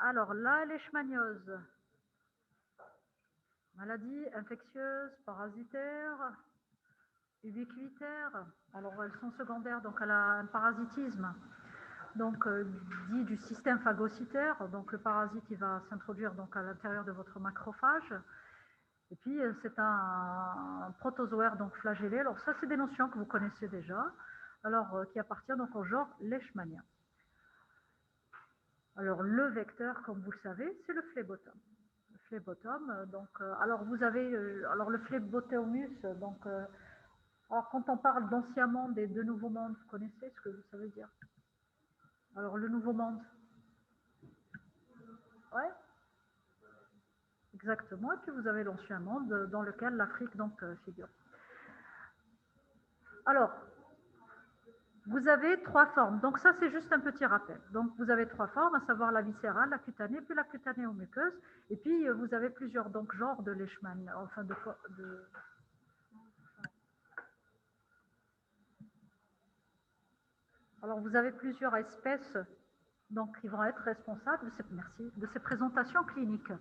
Alors, la leishmaniose, maladie infectieuse, parasitaire, ubiquitaire. Alors, elles sont secondaires, donc elle a un parasitisme, donc dit du système phagocytaire. Donc, le parasite, il va s'introduire donc à l'intérieur de votre macrophage. Et puis, c'est un protozoaire donc flagellé. Alors, ça, c'est des notions que vous connaissez déjà. Alors, qui appartient donc au genre Leishmania. Alors, le vecteur, comme vous le savez, c'est le phlébotome. Le phlébotome, donc, alors vous avez, alors le phlébotomus, donc, alors quand on parle d'ancien monde et de nouveau monde, vous connaissez ce que ça veut dire? Alors, le nouveau monde, ouais, exactement. Et puis vous avez l'ancien monde dans lequel l'Afrique donc figure. Alors, vous avez trois formes. Donc ça, c'est juste un petit rappel. Donc vous avez trois formes, à savoir la viscérale, la cutanée, puis la cutanéo-muqueuse. Et puis vous avez plusieurs donc genres de leishman, enfin de Alors vous avez plusieurs espèces donc qui vont être responsables de ces présentations cliniques.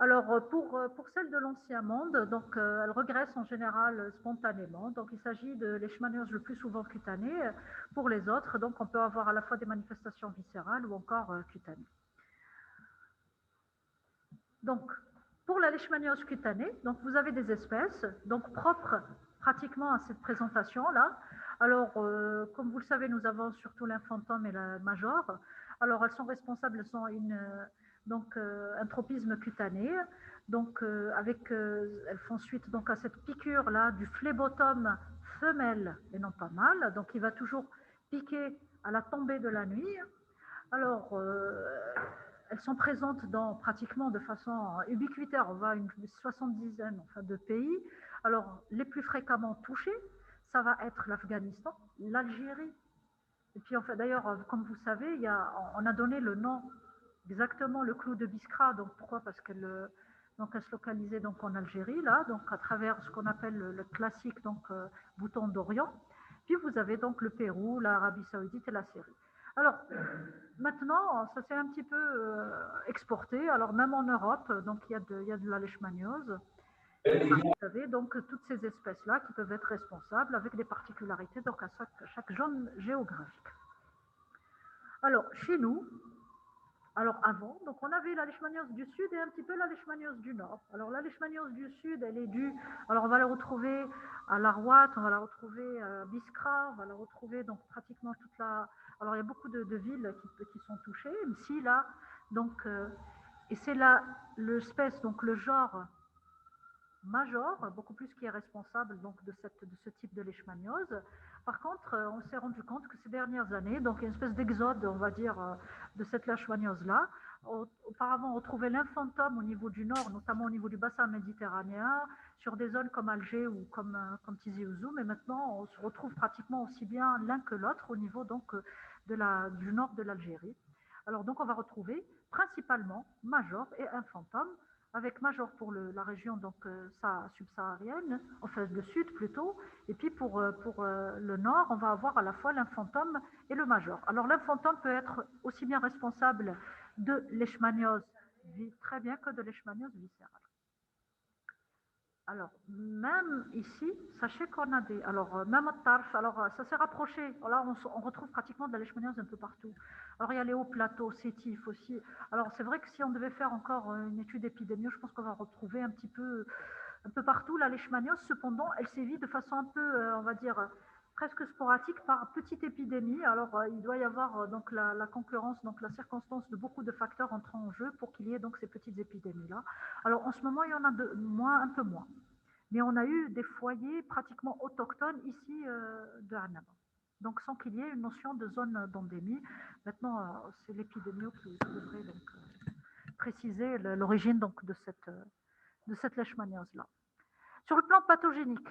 Alors, pour celle de l'ancien monde, donc, elle regresse en général spontanément. Donc, il s'agit de leishmaniose le plus souvent cutanée. Pour les autres, donc, on peut avoir à la fois des manifestations viscérales ou encore cutanées. Donc, pour la leishmaniose cutanée, donc, vous avez des espèces donc, propres pratiquement à cette présentation-là. Alors, comme vous le savez, nous avons surtout l'infantome et la major. Alors, elles sont responsables, elles sont un tropisme cutané. Donc, elles font suite donc, à cette piqûre-là du phlébotome femelle et non pas mâle. Donc, il va toujours piquer à la tombée de la nuit. Alors, elles sont présentes dans pratiquement de façon ubiquitaire. On va une 70aine enfin, de pays. Alors, les plus fréquemment touchés, ça va être l'Afghanistan, l'Algérie. Et puis, enfin, d'ailleurs, comme vous savez, on a donné le nom exactement le clou de Biskra. Donc, pourquoi? Parce qu'elle se localisait donc en Algérie, là, donc à travers ce qu'on appelle le classique donc, bouton d'Orient. Puis vous avez donc le Pérou, l'Arabie Saoudite et la Syrie. Alors, maintenant, ça s'est un petit peu exporté. Alors, même en Europe, donc il y a de la leishmaniose. Vous avez donc toutes ces espèces-là qui peuvent être responsables avec des particularités donc à chaque zone géographique. Alors, chez nous, alors avant, donc on avait la leishmaniose du sud et un petit peu la leishmaniose du nord. Alors la leishmaniose du sud, elle est due, alors on va la retrouver à Larouat, on va la retrouver à Biskra, on va la retrouver donc pratiquement toute la... Alors il y a beaucoup de villes qui sont touchées, ici là, donc, et c'est là l'espèce, donc le genre major, beaucoup plus qui est responsable donc, de ce type de leishmaniose. Par contre, on s'est rendu compte que ces dernières années, donc il y a une espèce d'exode, on va dire, de cette leishmaniose-là. Auparavant, on trouvait l'infantome au niveau du nord, notamment au niveau du bassin méditerranéen, sur des zones comme Alger ou comme Tizi Ouzou, mais maintenant, on se retrouve pratiquement aussi bien l'un que l'autre au niveau donc, du nord de l'Algérie. Alors, donc, on va retrouver principalement major et infantome, avec major pour la région donc subsaharienne, enfin le sud plutôt, et puis pour le nord, on va avoir à la fois l'infantome et le major. Alors l'infantome peut être aussi bien responsable de leishmaniose très bien que de leishmaniose viscérale. Alors, même ici, sachez qu'on a des... Alors, même au TARF, alors ça s'est rapproché. Là, on retrouve pratiquement de la leishmaniose un peu partout. Alors, il y a les hauts plateaux, sétifs aussi. Alors, c'est vrai que si on devait faire encore une étude épidémiologique, je pense qu'on va retrouver un peu partout la leishmaniose. Cependant, elle sévit de façon un peu, on va dire, presque sporadique par petite épidémie. Alors, il doit y avoir donc la concurrence, donc la circonstance de beaucoup de facteurs entrant en jeu pour qu'il y ait donc ces petites épidémies-là. Alors, en ce moment, il y en a un peu moins. Mais on a eu des foyers pratiquement autochtones ici de Annaba. Donc, sans qu'il y ait une notion de zone d'endémie. Maintenant, c'est l'épidémio qui devrait donc préciser l'origine donc de cette leishmaniose-là. Sur le plan pathogénique,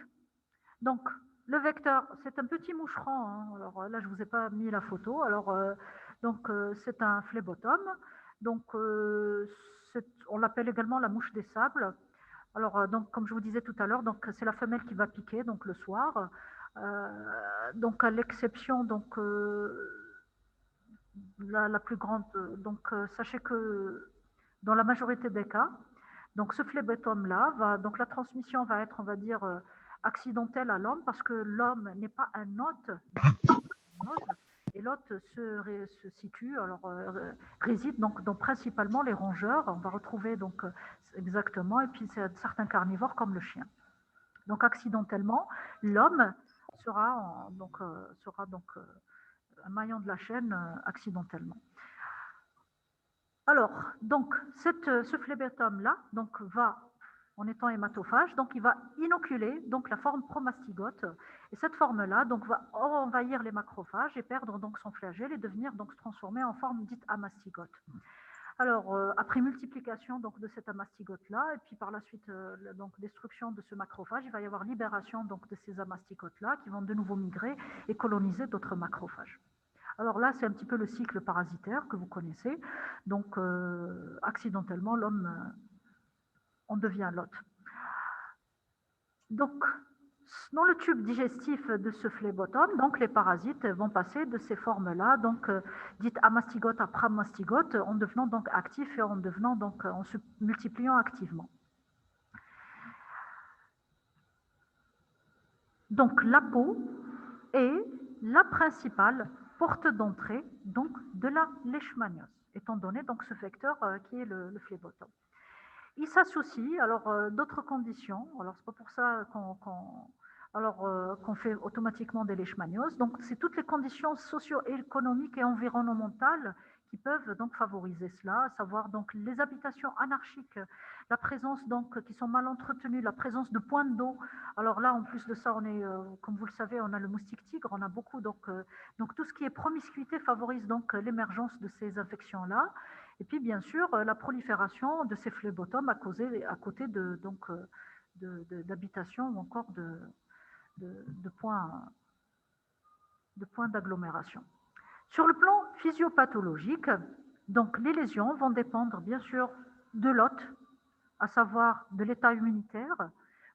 donc le vecteur, c'est un petit moucheron. Hein. Alors là, je ne vous ai pas mis la photo. Alors, c'est un phlébotome. Donc, on l'appelle également la mouche des sables. Alors, donc, comme je vous disais tout à l'heure, donc c'est la femelle qui va piquer donc le soir. Donc, à l'exception donc la plus grande. Donc, sachez que dans la majorité des cas, donc ce phlébétome-là, donc la transmission va être, on va dire, accidentelle à l'homme parce que l'homme n'est pas un hôte et l'hôte se situe, alors réside donc dans principalement les rongeurs. On va retrouver donc exactement, et puis c'est certains carnivores comme le chien. Donc accidentellement, l'homme sera donc un maillon de la chaîne accidentellement. Alors, donc, ce phlébétome-là donc, va, en étant hématophage, donc il va inoculer donc, la forme promastygote. Et cette forme-là donc, va envahir les macrophages et perdre donc, son flagelle et devenir donc, se transformer en forme dite amastygote. Alors, après multiplication donc, de cette amastygote-là, et puis par la suite, donc, destruction de ce macrophage, il va y avoir libération donc, de ces amastygotes-là qui vont de nouveau migrer et coloniser d'autres macrophages. Alors là, c'est un petit peu le cycle parasitaire que vous connaissez. Donc, accidentellement, l'homme en devient l'hôte. Donc, dans le tube digestif de ce phlébotome, donc les parasites vont passer de ces formes-là, donc dites amastygote à pramastygote, en devenant donc actifs et en se multipliant activement. Donc, la peau est la principale porte d'entrée donc de la leishmaniose, étant donné donc ce vecteur qui est le phlébotome. Il s'associe alors d'autres conditions. Alors c'est pas pour ça qu'on fait automatiquement des leishmanioses. Donc c'est toutes les conditions socio-économiques et environnementales qui peuvent donc favoriser cela, à savoir donc les habitations anarchiques, la présence donc qui sont mal entretenues, la présence de points d'eau. Alors là, en plus de ça, on est, comme vous le savez, on a le moustique tigre, on a beaucoup donc tout ce qui est promiscuité favorise donc l'émergence de ces infections-là. Et puis, bien sûr, la prolifération de ces phlébotomes à côté d'habitations ou encore de points d'agglomération. Sur le plan physiopathologique, donc les lésions vont dépendre bien sûr de l'hôte, à savoir de l'état immunitaire.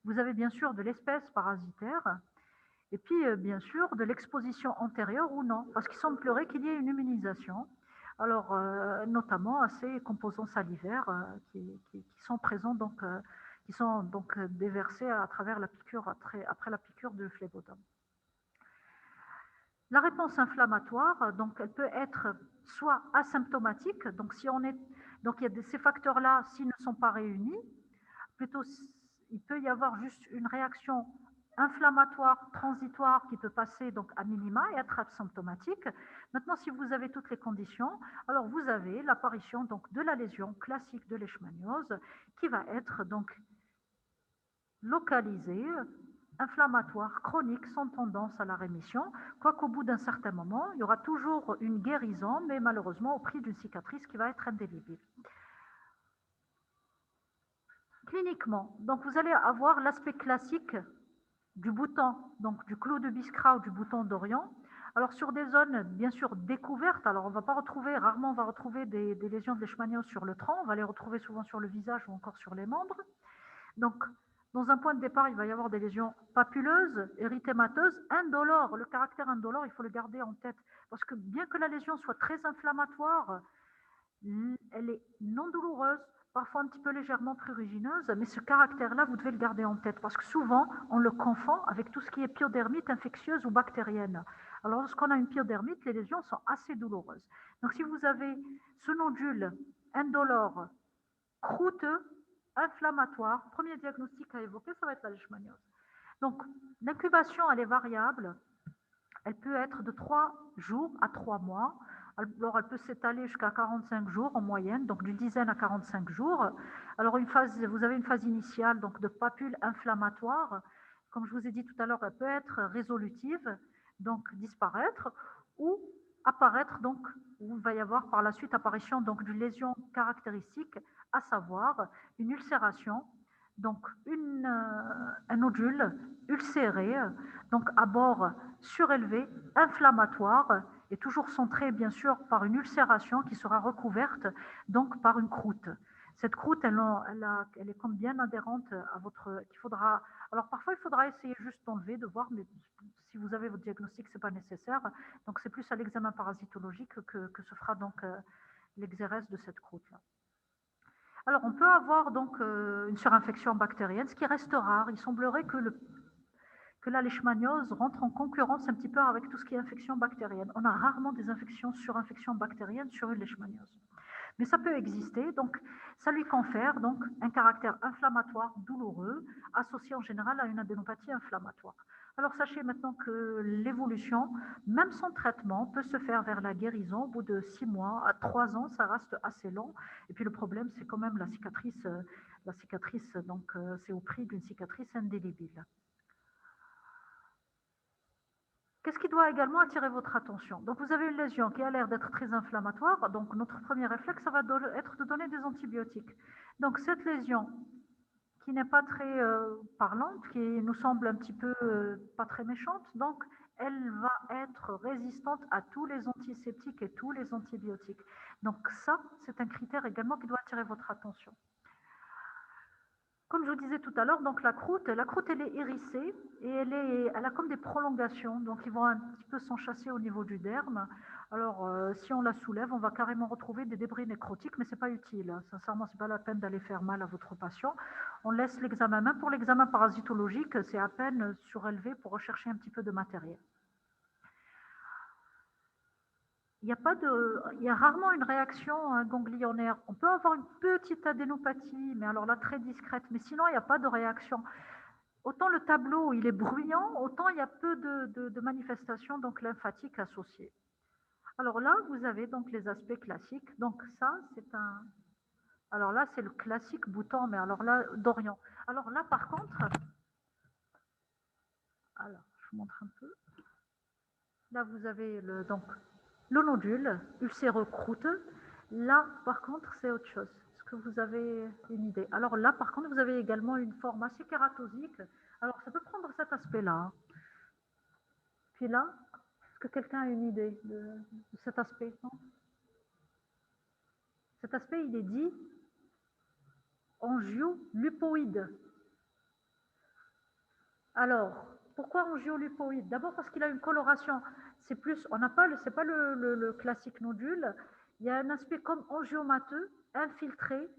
Vous avez bien sûr de l'espèce parasitaire, et puis bien sûr de l'exposition antérieure ou non, parce qu'il semblerait qu'il y ait une immunisation. Alors, notamment à ces composants salivaires qui sont présents, qui sont donc déversés à travers la piqûre, après la piqûre de phlébotome. La réponse inflammatoire, donc, elle peut être soit asymptomatique, donc il y a ces facteurs-là, s'ils ne sont pas réunis, plutôt il peut y avoir juste une réaction inflammatoire transitoire qui peut passer donc à minima et être asymptomatique. Maintenant, si vous avez toutes les conditions, alors vous avez l'apparition donc de la lésion classique de leishmaniose qui va être donc localisée, inflammatoire, chronique, sans tendance à la rémission, quoiqu'au bout d'un certain moment, il y aura toujours une guérison, mais malheureusement au prix d'une cicatrice qui va être indélébile. Cliniquement, donc vous allez avoir l'aspect classique du bouton, donc du clou de Biskra ou du bouton d'Orion. Alors sur des zones bien sûr découvertes, alors on va pas retrouver, rarement on va retrouver des lésions de leishmaniose sur le tronc, on va les retrouver souvent sur le visage ou encore sur les membres. Donc dans un point de départ, il va y avoir des lésions papuleuses, érythémateuses, indolores. Le caractère indolore, il faut le garder en tête, parce que bien que la lésion soit très inflammatoire, elle est non douloureuse, parfois un petit peu légèrement prurigineuse, mais ce caractère-là, vous devez le garder en tête, parce que souvent, on le confond avec tout ce qui est pyodermite infectieuse ou bactérienne. Alors, lorsqu'on a une pyodermite, les lésions sont assez douloureuses. Donc, si vous avez ce nodule indolore, croûteux, inflammatoire, premier diagnostic à évoquer, ça va être la leishmaniose. Donc, l'incubation, elle est variable. Elle peut être de 3 jours à 3 mois. Alors, elle peut s'étaler jusqu'à 45 jours en moyenne, donc d'une dizaine à 45 jours. Alors, vous avez une phase initiale donc de papules inflammatoires. Comme je vous ai dit tout à l'heure, elle peut être résolutive, donc disparaître, ou apparaître, donc, où il va y avoir par la suite apparition donc d'une lésion caractéristique, à savoir une ulcération, donc un nodule ulcéré, donc à bord surélevé, inflammatoire, et toujours centré bien sûr par une ulcération qui sera recouverte donc par une croûte. Cette croûte, elle est comme bien adhérente à votre... qu'il faudra, alors parfois, il faudra essayer juste d'enlever, de voir, mais si vous avez votre diagnostic, ce n'est pas nécessaire. Donc, c'est plus à l'examen parasitologique que se fera donc l'exérèse de cette croûte-là. Alors, on peut avoir donc une surinfection bactérienne, ce qui reste rare. Il semblerait que la leishmaniose rentre en concurrence un petit peu avec tout ce qui est infection bactérienne. On a rarement des infections sur infection bactérienne sur une leishmaniose. Mais ça peut exister, donc ça lui confère donc un caractère inflammatoire douloureux, associé en général à une adénopathie inflammatoire. Alors sachez maintenant que l'évolution, même sans traitement, peut se faire vers la guérison au bout de 6 mois à 3 ans, ça reste assez long. Et puis le problème, c'est quand même la cicatrice, donc c'est au prix d'une cicatrice indélébile. Qu'est-ce qui doit également attirer votre attention? Donc, vous avez une lésion qui a l'air d'être très inflammatoire. Donc, notre premier réflexe, ça va être de donner des antibiotiques. Donc, cette lésion qui n'est pas très parlante, qui nous semble un petit peu pas très méchante, donc, elle va être résistante à tous les antiseptiques et tous les antibiotiques. Donc, ça, c'est un critère également qui doit attirer votre attention. Comme je vous disais tout à l'heure, donc la croûte, elle est hérissée et elle a comme des prolongations, donc ils vont un petit peu s'enchasser au niveau du derme. Alors, si on la soulève, on va carrément retrouver des débris nécrotiques, mais ce n'est pas utile. Sincèrement, ce n'est pas la peine d'aller faire mal à votre patient. On laisse l'examen, même pour l'examen parasitologique, c'est à peine surélevé pour rechercher un petit peu de matériel. Il y a rarement une réaction ganglionnaire. On peut avoir une petite adénopathie, mais alors là, très discrète. Mais sinon, il n'y a pas de réaction. Autant le tableau, il est bruyant, autant il y a peu de manifestations donc lymphatiques associées. Alors là, vous avez donc les aspects classiques. Donc ça, c'est un... Alors là, c'est le classique bouton, mais alors là, d'Orient. Alors là, par contre... Alors, je vous montre un peu. Là, vous avez donc le nodule ulcéreux croûteux. Là, par contre, c'est autre chose. Est-ce que vous avez une idée? Alors là, par contre, vous avez également une forme assez kératosique. Alors, ça peut prendre cet aspect-là. Puis là, est-ce que quelqu'un a une idée de cet aspect? Non, cet aspect, il est dit angiolupoïde. Alors, pourquoi angiolupoïde? D'abord parce qu'il a une coloration. C'est plus, on n'a pas, c'est pas le classique nodule. Il y a un aspect comme angiomateux, infiltré.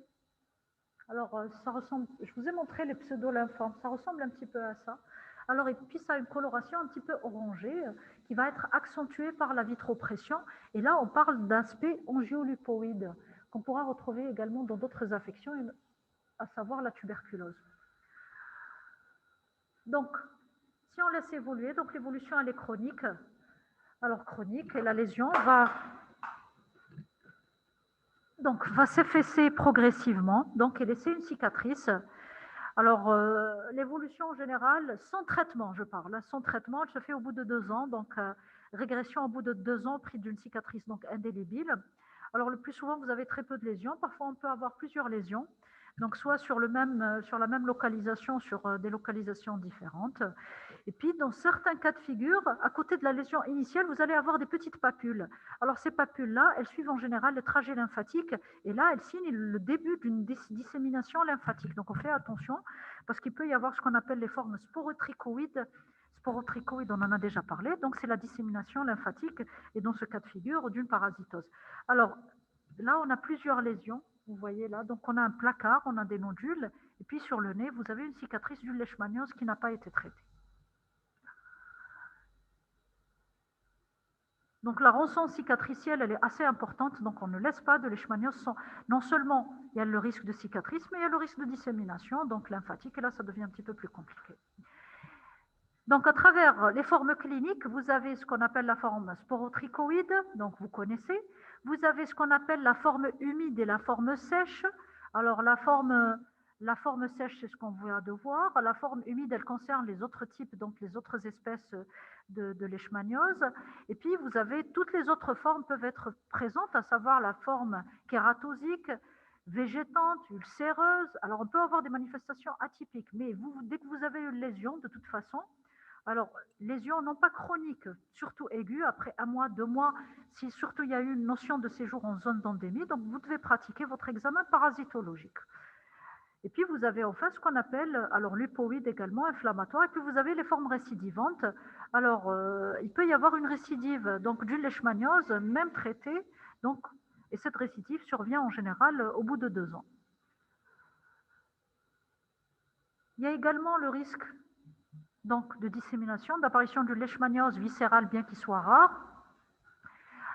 Alors, ça ressemble, je vous ai montré les pseudo-lymphomes, ça ressemble un petit peu à ça. Alors, et puis ça a une coloration un petit peu orangée qui va être accentuée par la vitropression. Et là, on parle d'aspect angiolupoïde qu'on pourra retrouver également dans d'autres affections, à savoir la tuberculose. Donc, si on laisse évoluer, donc l'évolution elle est chronique. Alors chronique, et la lésion va s'effacer progressivement, donc et laisser une cicatrice. Alors l'évolution en général, sans traitement, je parle, sans traitement, elle se fait au bout de 2 ans, donc régression au bout de 2 ans, prix d'une cicatrice donc indélébile. Alors le plus souvent, vous avez très peu de lésions, parfois on peut avoir plusieurs lésions. Donc soit sur la même localisation, sur des localisations différentes. Et puis, dans certains cas de figure, à côté de la lésion initiale, vous allez avoir des petites papules. Alors, ces papules-là, elles suivent en général le trajet lymphatique, et là, elles signent le début d'une dissémination lymphatique. Donc, on fait attention, parce qu'il peut y avoir ce qu'on appelle les formes sporotrichoïdes. Sporotrichoïdes, on en a déjà parlé, donc c'est la dissémination lymphatique, et dans ce cas de figure, d'une parasitose. Alors, là, on a plusieurs lésions. Vous voyez là, donc on a un placard, on a des nodules, et puis sur le nez, vous avez une cicatrice d'une leishmaniose qui n'a pas été traitée. Donc la rançon cicatricielle, elle est assez importante, donc on ne laisse pas de leishmaniose sans... Non seulement il y a le risque de cicatrice, mais il y a le risque de dissémination, donc lymphatique, et là ça devient un petit peu plus compliqué. Donc à travers les formes cliniques, vous avez ce qu'on appelle la forme sporotrichoïde, donc vous connaissez. Vous avez ce qu'on appelle la forme humide et la forme sèche. Alors la forme sèche, c'est ce qu'on vient de voir. La forme humide, elle concerne les autres types, donc les autres espèces de leishmaniose. Et puis vous avez toutes les autres formes peuvent être présentes, à savoir la forme kératosique, végétante, ulcéreuse. Alors on peut avoir des manifestations atypiques, mais dès que vous avez une lésion, de toute façon, Alors, lésions non pas chroniques, surtout aiguës, après 1 mois, 2 mois, si surtout il y a eu une notion de séjour en zone d'endémie, donc vous devez pratiquer votre examen parasitologique. Et puis vous avez enfin ce qu'on appelle, alors l'hypoïde également, inflammatoire, et puis vous avez les formes récidivantes. Alors, il peut y avoir une récidive donc d'une leishmaniose, même traitée, donc, et cette récidive survient en général au bout de 2 ans. Il y a également le risque donc, de dissémination, d'apparition d'une leishmaniose viscérale, bien qu'il soit rare.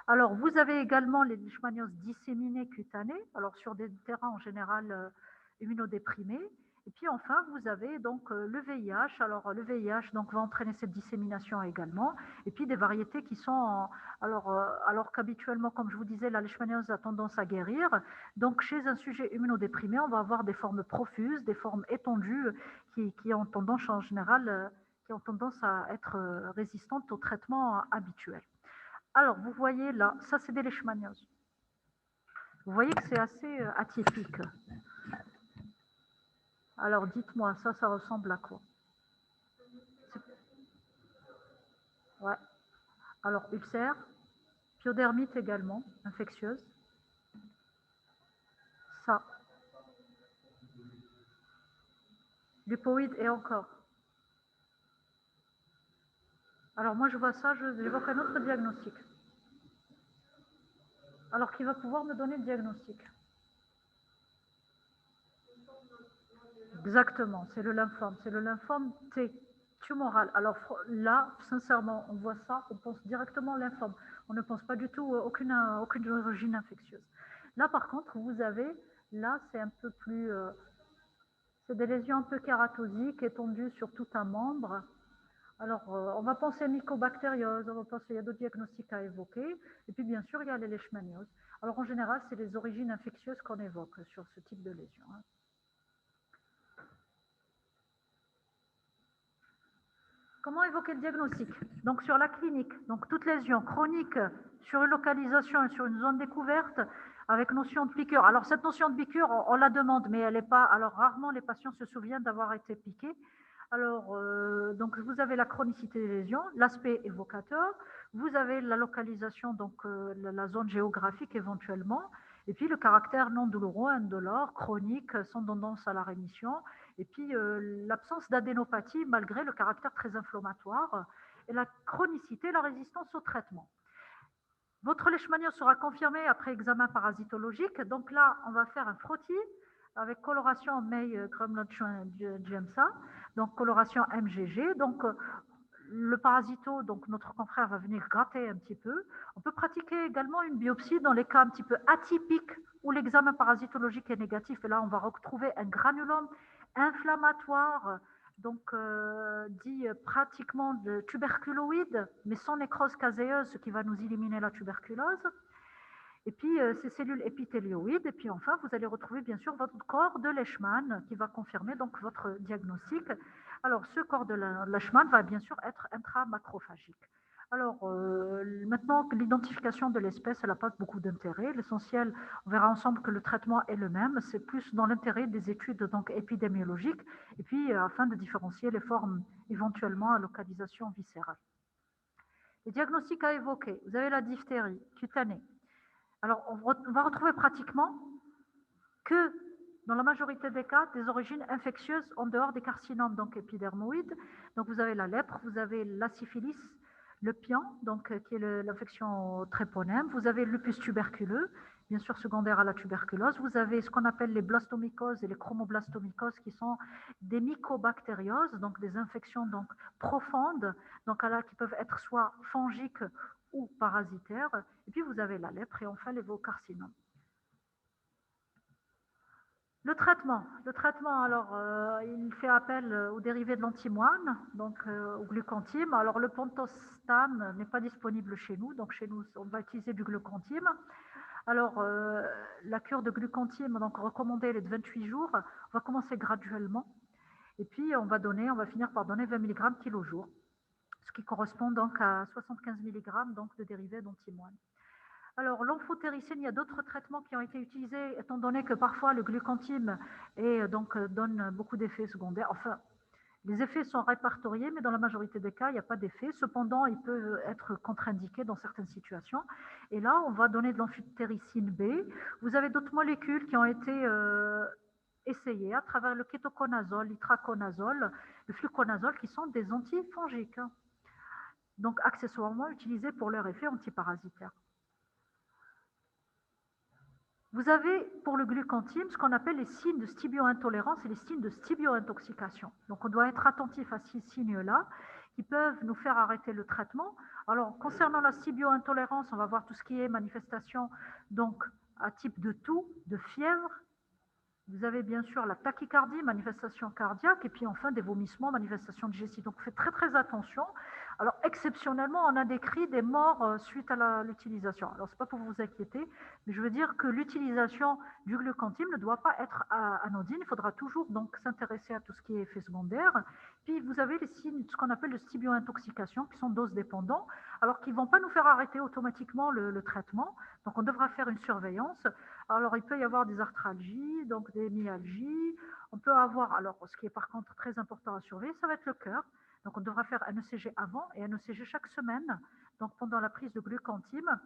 Alors, vous avez également les leishmanioses disséminées cutanées, alors sur des terrains en général immunodéprimés. Et puis enfin, vous avez donc le VIH. Alors, le VIH donc, va entraîner cette dissémination également. Et puis des variétés qui sont, alors qu'habituellement, comme je vous disais, la leishmaniose a tendance à guérir. Donc, chez un sujet immunodéprimé, on va avoir des formes profuses, des formes étendues qui ont tendance en général, qui ont tendance à être résistantes au traitement habituel. Alors, vous voyez là, ça c'est des leishmanioses. Vous voyez que c'est assez atypique. Alors, dites-moi, ça ressemble à quoi? Ouais. Alors, ulcère, pyodermite également, infectieuse. Ça, lipoïde et encore. Alors, moi, je vois ça, j'évoque un autre diagnostic. Alors, qui va pouvoir me donner le diagnostic? Exactement, c'est le lymphome T, tumoral. Alors là, sincèrement, on voit ça, on pense directement au lymphome. On ne pense pas du tout à aucune origine infectieuse. Là, par contre, vous avez, là, c'est un peu plus, c'est des lésions un peu kératosiques étendues sur tout un membre. Alors, on va penser mycobactériose, on va penser, il y a d'autres diagnostics à évoquer. Et puis, bien sûr, il y a les leishmanioses. Alors, en général, c'est les origines infectieuses qu'on évoque sur ce type de lésion. Comment évoquer le diagnostic? Donc sur la clinique, donc toute lésion chronique sur une localisation et sur une zone découverte avec notion de piqûre. Alors cette notion de piqûre, on la demande, mais elle n'est pas. Alors rarement les patients se souviennent d'avoir été piqués. Alors donc vous avez la chronicité des lésions, l'aspect évocateur, vous avez la localisation, donc la zone géographique éventuellement, et puis le caractère non douloureux, indolore, chronique, sans tendance à la rémission, et puis l'absence d'adénopathie malgré le caractère très inflammatoire, et la chronicité, la résistance au traitement. Votre leishmaniose sera confirmée après examen parasitologique. Donc là, on va faire un frottis avec coloration May Grumlot-Jamsa, donc coloration MGG. Donc le parasito, donc notre confrère va venir gratter un petit peu. On peut pratiquer également une biopsie dans les cas un petit peu atypiques où l'examen parasitologique est négatif. Et là, on va retrouver un granulome inflammatoire, donc dit pratiquement de tuberculoïde, mais sans nécrose caséeuse, ce qui va nous éliminer la tuberculose. Et puis ces cellules épithélioïdes. Et puis enfin, vous allez retrouver bien sûr votre corps de Leishman qui va confirmer donc votre diagnostic. Alors ce corps de Leishman va bien sûr être intramacrophagique. Alors maintenant que l'identification de l'espèce, elle n'a pas beaucoup d'intérêt. L'essentiel, on verra ensemble que le traitement est le même. C'est plus dans l'intérêt des études donc épidémiologiques et puis afin de différencier les formes éventuellement à localisation viscérale. Les diagnostics à évoquer, vous avez la diphtérie cutanée. Alors, on va retrouver pratiquement que, dans la majorité des cas, des origines infectieuses en dehors des carcinomes donc épidermoïdes. Donc, vous avez la lèpre, vous avez la syphilis, le pian, donc, qui est l'infection au tréponème. Vous avez le lupus tuberculeux, bien sûr secondaire à la tuberculose. Vous avez ce qu'on appelle les blastomycoses et les chromoblastomycoses, qui sont des mycobactérioses, donc des infections donc, profondes, donc, qui peuvent être soit fongiques ou parasitaires. Et puis vous avez la lèpre et enfin les carcinomes. Le traitement, alors il fait appel aux dérivés de l'antimoine, donc au glucantime. Alors le pantostan n'est pas disponible chez nous, donc chez nous on va utiliser du glucantime. Alors la cure de glucantime, donc recommandée, elle est de 28 jours. On va commencer graduellement et puis on va finir par donner 20 mg kilo-jour, ce qui correspond donc à 75 mg donc, de dérivés d'antimoine. Alors, l'amphotéricine, il y a d'autres traitements qui ont été utilisés, étant donné que parfois le glucantime donc, donne beaucoup d'effets secondaires. Enfin, Les effets sont répertoriés, mais dans la majorité des cas, il n'y a pas d'effet. Cependant, il peut être contre-indiqué dans certaines situations. Et là, on va donner de l'amphitéricine B. Vous avez d'autres molécules qui ont été essayées à travers le kétoconazole, l'itraconazole, le fluconazole, qui sont des antifongiques. Donc, accessoirement utilisés pour leur effet antiparasitaire. Vous avez pour le glucantime ce qu'on appelle les signes de stibio-intolérance et les signes de stibio-intoxication. Donc on doit être attentif à ces signes-là qui peuvent nous faire arrêter le traitement. Alors concernant la stibio-intolérance, on va voir tout ce qui est manifestation donc à type de toux, de fièvre. Vous avez bien sûr la tachycardie, manifestation cardiaque, et puis enfin des vomissements, manifestation de digestive. Donc faites très très attention. Alors exceptionnellement, on a décrit des morts suite à l'utilisation. Alors ce n'est pas pour vous inquiéter, mais je veux dire que l'utilisation du glucantime ne doit pas être anodine. Il faudra toujours donc s'intéresser à tout ce qui est effet secondaire. Puis vous avez les signes, ce qu'on appelle de stibio-intoxication, qui sont dose dépendants, alors qu'ils ne vont pas nous faire arrêter automatiquement le traitement. Donc on devra faire une surveillance. Alors, il peut y avoir des arthralgies, donc des myalgies. On peut avoir, alors, ce qui est par contre très important à surveiller, ça va être le cœur. Donc, on devra faire un ECG avant et un ECG chaque semaine, donc pendant la prise de glucantime.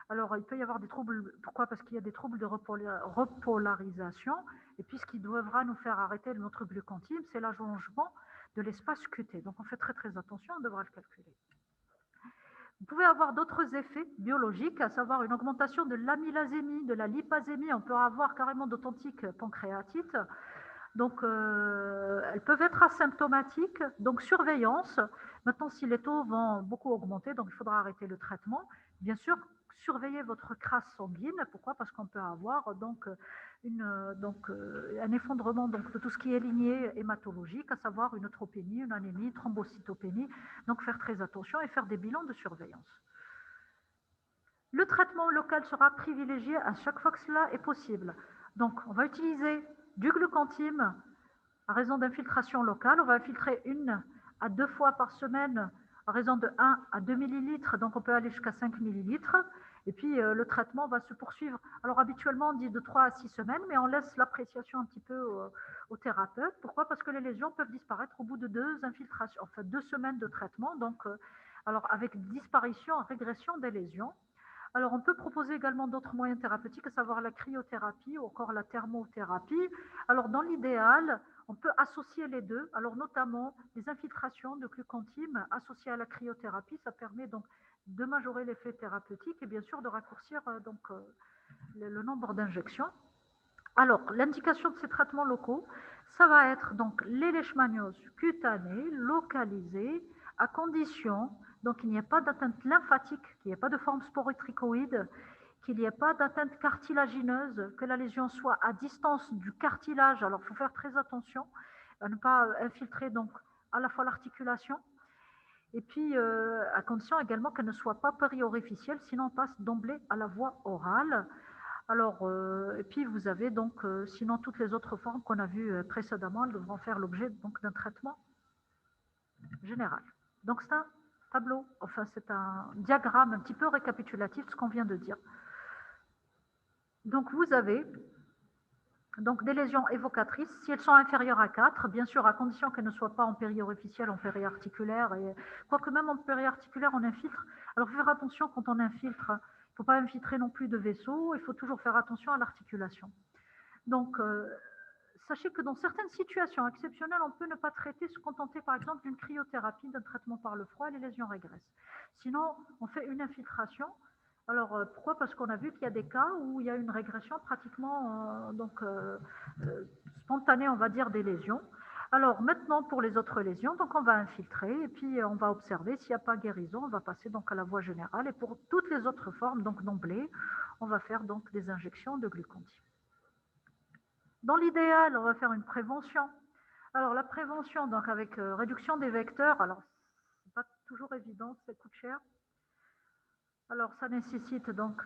Alors, il peut y avoir des troubles. Pourquoi? Parce qu'il y a des troubles de repolarisation. Et puis, ce qui devra nous faire arrêter notre glucantime, c'est l'allongement de l'espace QT. Donc, on fait très, très attention, on devra le calculer. Vous pouvez avoir d'autres effets biologiques, à savoir une augmentation de l'amylasémie, de la lipasémie. On peut avoir carrément d'authentiques pancréatites. Donc, elles peuvent être asymptomatiques. Donc, surveillance. Maintenant, si les taux vont beaucoup augmenter, donc il faudra arrêter le traitement. Bien sûr, surveillez votre crasse sanguine. Pourquoi? Parce qu'on peut avoir donc un effondrement donc, de tout ce qui est lignée hématologique, à savoir une neutropénie, une anémie, thrombocytopénie. Donc faire très attention et faire des bilans de surveillance. Le traitement local sera privilégié à chaque fois que cela est possible. Donc on va utiliser du glucantime à raison d'infiltration locale. On va infiltrer 1 à 2 fois par semaine à raison de 1 à 2 millilitres. Donc on peut aller jusqu'à 5 millilitres. Et puis, le traitement va se poursuivre. Alors, habituellement, on dit de 3 à 6 semaines, mais on laisse l'appréciation un petit peu au thérapeute. Pourquoi? Parce que les lésions peuvent disparaître au bout de 2 infiltrations, enfin 2 semaines de traitement. Donc, alors, avec disparition, régression des lésions. Alors, on peut proposer également d'autres moyens thérapeutiques, à savoir la cryothérapie ou encore la thermothérapie. Alors, dans l'idéal, on peut associer les deux. Alors, notamment, les infiltrations de glucantime associées à la cryothérapie, ça permet donc de majorer l'effet thérapeutique et bien sûr de raccourcir le nombre d'injections. Alors, l'indication de ces traitements locaux, ça va être donc les leishmanioses cutanées, localisées, à condition donc qu'il n'y ait pas d'atteinte lymphatique, qu'il n'y ait pas de forme sporotrichoïde, qu'il n'y ait pas d'atteinte cartilagineuse, que la lésion soit à distance du cartilage. Alors, il faut faire très attention à ne pas infiltrer donc à la fois l'articulation, et puis à condition également qu'elle ne soit pas périorificielle, sinon on passe d'emblée à la voie orale. Alors, et puis vous avez donc, sinon toutes les autres formes qu'on a vues précédemment, elles devront faire l'objet donc d'un traitement général. Donc c'est un tableau, enfin c'est un diagramme un petit peu récapitulatif de ce qu'on vient de dire. Donc vous avez donc des lésions évocatrices, si elles sont inférieures à 4, bien sûr à condition qu'elles ne soient pas en périorificielle, en périarticulaire, et quoique même en périarticulaire on infiltre. Alors il faut faire attention quand on infiltre, il ne faut pas infiltrer non plus de vaisseaux, il faut toujours faire attention à l'articulation. Donc sachez que dans certaines situations exceptionnelles, on peut ne pas traiter, se contenter par exemple d'une cryothérapie, d'un traitement par le froid et les lésions régressent. Sinon, on fait une infiltration. Alors, pourquoi? Parce qu'on a vu qu'il y a des cas où il y a une régression pratiquement spontanée, on va dire, des lésions. Alors, maintenant, pour les autres lésions, donc on va infiltrer et puis on va observer s'il n'y a pas guérison, on va passer donc à la voie générale. Et pour toutes les autres formes, donc d'emblée, on va faire donc des injections de glucantime. Dans l'idéal, on va faire une prévention. Alors, la prévention, donc avec réduction des vecteurs, alors, ce n'est pas toujours évident, ça coûte cher. Alors, ça nécessite donc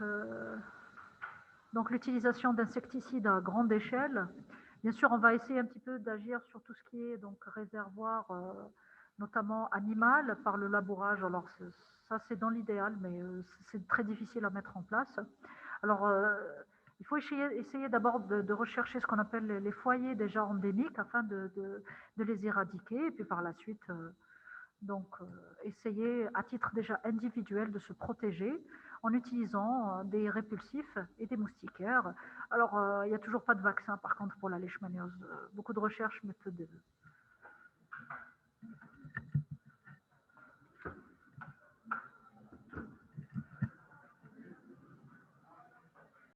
l'utilisation d'insecticides à grande échelle. Bien sûr, on va essayer un petit peu d'agir sur tout ce qui est donc réservoir, notamment animal, par le labourage. Alors, ça, c'est dans l'idéal, mais c'est très difficile à mettre en place. Alors, Il faut essayer d'abord de rechercher ce qu'on appelle les foyers déjà endémiques afin de les éradiquer et puis par la suite, essayer à titre déjà individuel de se protéger en utilisant des répulsifs et des moustiquaires. Alors, il n'y a toujours pas de vaccin par contre pour la leishmaniose. Beaucoup de recherches, mais peu de,